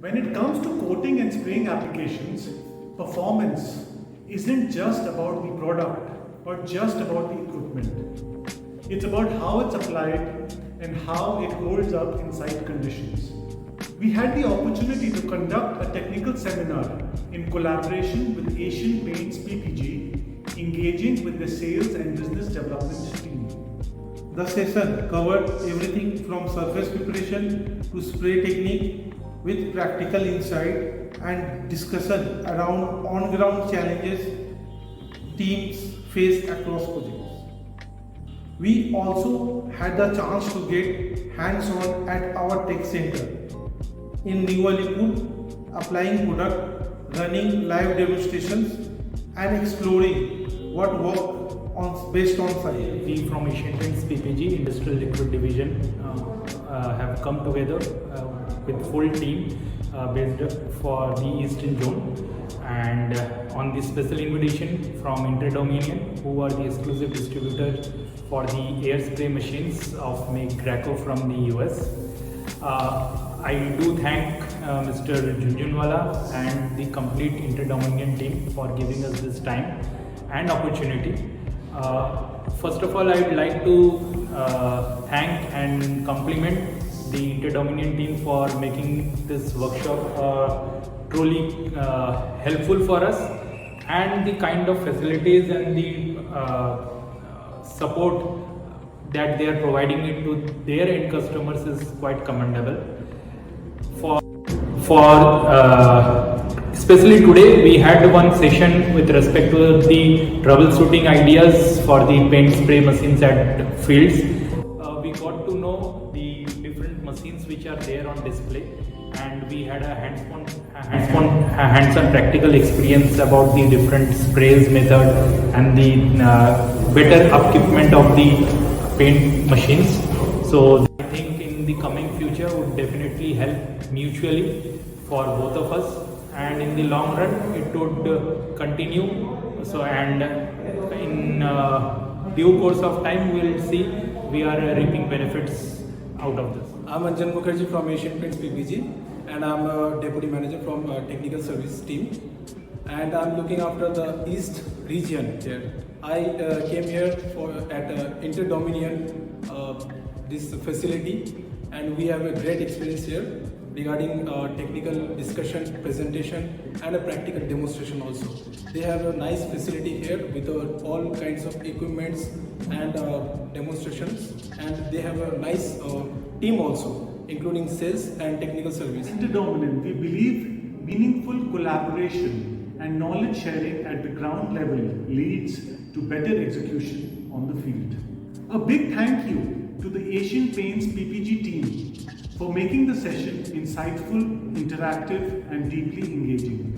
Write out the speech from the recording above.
When it comes to coating and spraying applications, performance isn't just about the product or just about the equipment. It's about how it's applied and how it holds up in site conditions. We had the opportunity to conduct a technical seminar in collaboration with Asian Paints PPG, engaging with the sales and business development team. The session covered everything from surface preparation to spray technique with practical insight and discussion around on-ground challenges teams face across projects. We also had the chance to get hands-on at our tech center in New Alipur, applying product, running live demonstrations and exploring what worked based on site. We from Asian Paints PPG Industrial Liquid Division have come together with full team based for the Eastern Zone, and on this special invitation from interdominion, who are the exclusive distributor for the air spray machines of make Graco from the US. I do thank Mr. Junjunwala and the complete interdominion team for giving us this time and opportunity. First of all, I would like to thank and compliment the interdominion team for making this workshop truly helpful for us, and the kind of facilities and the support that they are providing it to their end customers is quite commendable. Especially today, we had one session with respect to the troubleshooting ideas for the paint spray machines at fields. We got to know the different machines which are there on display, and we had a hands-on practical experience about the different sprays method and the better upkeepment of the paint machines. So I think in the coming future would definitely help mutually for both of us, and in the long run it would continue. So, and in due course of time we will see we are reaping benefits out of this. I'm Anjan Mukherjee from Asian Paints PPG, and I'm a deputy manager from technical service team, and I'm looking after the east region here. I came here at interdominion this facility, and we have a great experience here regarding technical discussion, presentation and a practical demonstration also. They have a nice facility here with all kinds of equipments and demonstrations, and they have a nice team also, including sales and technical service. Interdominion, we believe meaningful collaboration and knowledge sharing at the ground level leads to better execution on the field. A big thank you to the Asian Paints PPG team for making the session insightful, interactive and deeply engaging.